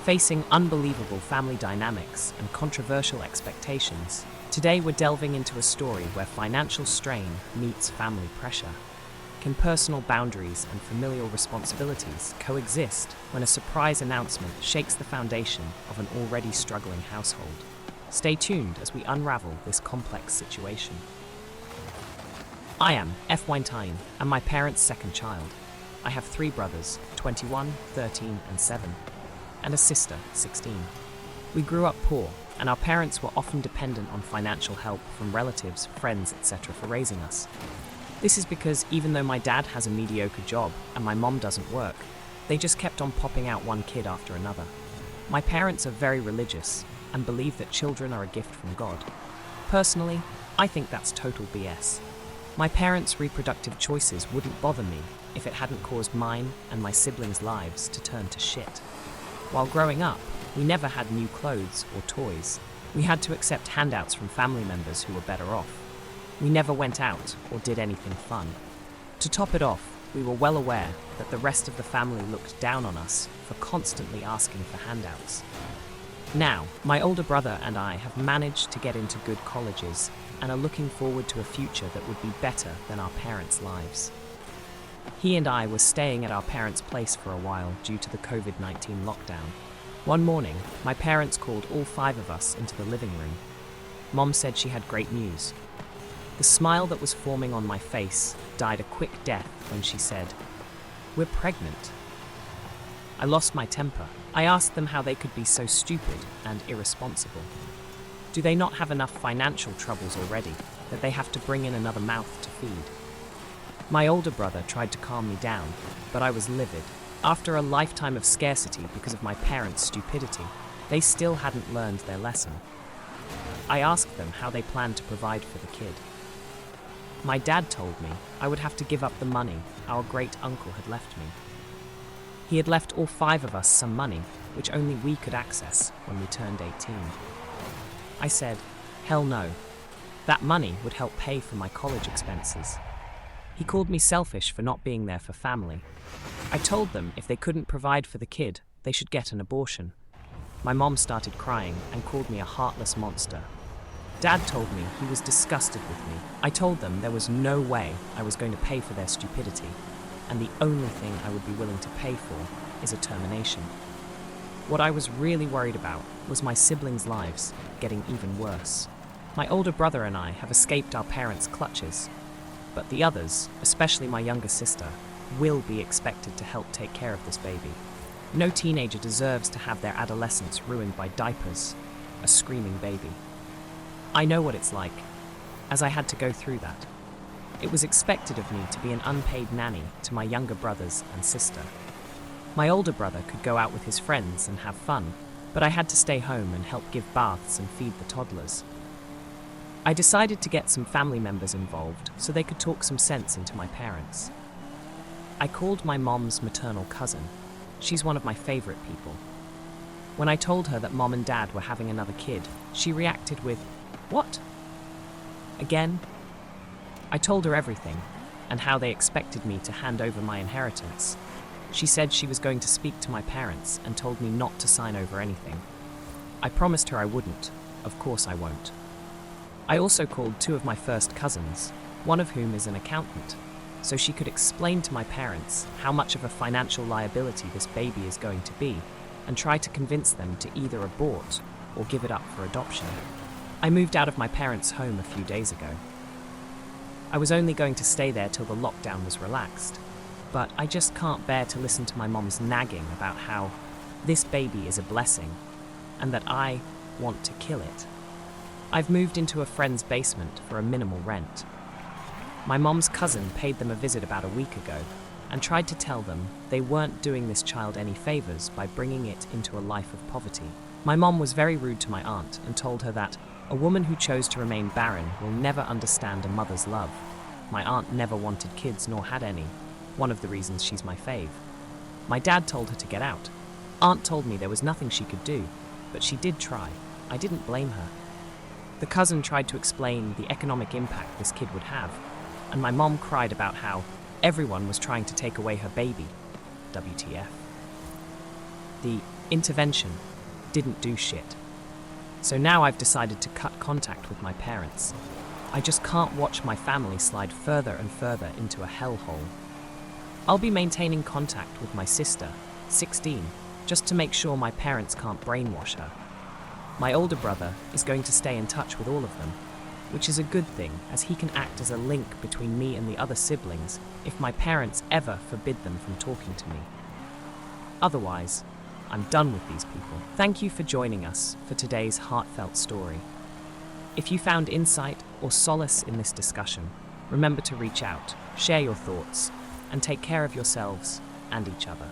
Facing unbelievable family dynamics and controversial expectations, today we're delving into a story where financial strain meets family pressure. Can personal boundaries and familial responsibilities coexist when a surprise announcement shakes the foundation of an already struggling household? Stay tuned as we unravel this complex situation. I am F. Weinstein and my parents' second child. I have 3 brothers, 21, 13, and 7, and a sister, 16. We grew up poor, and our parents were often dependent on financial help from relatives, friends, etc. for raising us. This is because even though my dad has a mediocre job and my mom doesn't work, they just kept on popping out one kid after another. My parents are very religious and believe that children are a gift from God. Personally, I think that's total BS. My parents' reproductive choices wouldn't bother me if it hadn't caused mine and my siblings' lives to turn to shit. While growing up, we never had new clothes or toys. We had to accept handouts from family members who were better off. We never went out or did anything fun. To top it off, we were well aware that the rest of the family looked down on us for constantly asking for handouts. Now, my older brother and I have managed to get into good colleges and are looking forward to a future that would be better than our parents' lives. He and I were staying at our parents' place for a while due to the COVID-19 lockdown. One morning, my parents called all 5 of us into the living room. Mom said she had great news. The smile that was forming on my face died a quick death when she said, "We're pregnant." I lost my temper. I asked them how they could be so stupid and irresponsible. Do they not have enough financial troubles already that they have to bring in another mouth to feed? My older brother tried to calm me down, but I was livid. After a lifetime of scarcity because of my parents' stupidity, they still hadn't learned their lesson. I asked them how they planned to provide for the kid. My dad told me I would have to give up the money our great uncle had left me. He had left all 5 of us some money, which only we could access when we turned 18. I said, hell no. That money would help pay for my college expenses. He called me selfish for not being there for family. I told them if they couldn't provide for the kid, they should get an abortion. My mom started crying and called me a heartless monster. Dad told me he was disgusted with me. I told them there was no way I was going to pay for their stupidity, and the only thing I would be willing to pay for is a termination. What I was really worried about was my siblings' lives getting even worse. My older brother and I have escaped our parents' clutches, but the others, especially my younger sister, will be expected to help take care of this baby. No teenager deserves to have their adolescence ruined by diapers, a screaming baby. I know what it's like, as I had to go through that. It was expected of me to be an unpaid nanny to my younger brothers and sister. My older brother could go out with his friends and have fun, but I had to stay home and help give baths and feed the toddlers. I decided to get some family members involved so they could talk some sense into my parents. I called my mom's maternal cousin. She's one of my favorite people. When I told her that mom and dad were having another kid, she reacted with, "What?" Again, I told her everything and how they expected me to hand over my inheritance. She said she was going to speak to my parents and told me not to sign over anything. I promised her I wouldn't. Of course I won't. I also called 2 of my first cousins, one of whom is an accountant, so she could explain to my parents how much of a financial liability this baby is going to be and try to convince them to either abort or give it up for adoption. I moved out of my parents' home a few days ago. I was only going to stay there till the lockdown was relaxed, but I just can't bear to listen to my mom's nagging about how this baby is a blessing and that I want to kill it. I've moved into a friend's basement for a minimal rent. My mom's cousin paid them a visit about a week ago and tried to tell them they weren't doing this child any favors by bringing it into a life of poverty. My mom was very rude to my aunt and told her that a woman who chose to remain barren will never understand a mother's love. My aunt never wanted kids nor had any, one of the reasons she's my fave. My dad told her to get out. Aunt told me there was nothing she could do, but she did try. I didn't blame her. The cousin tried to explain the economic impact this kid would have, and my mom cried about how everyone was trying to take away her baby. WTF. The Intervention didn't do shit. So now I've decided to cut contact with my parents. I just can't watch my family slide further and further into a hellhole. I'll be maintaining contact with my sister, 16, just to make sure my parents can't brainwash her. My older brother is going to stay in touch with all of them, which is a good thing as he can act as a link between me and the other siblings if my parents ever forbid them from talking to me. Otherwise, I'm done with these people. Thank you for joining us for today's heartfelt story. If you found insight or solace in this discussion, remember to reach out, share your thoughts, and take care of yourselves and each other.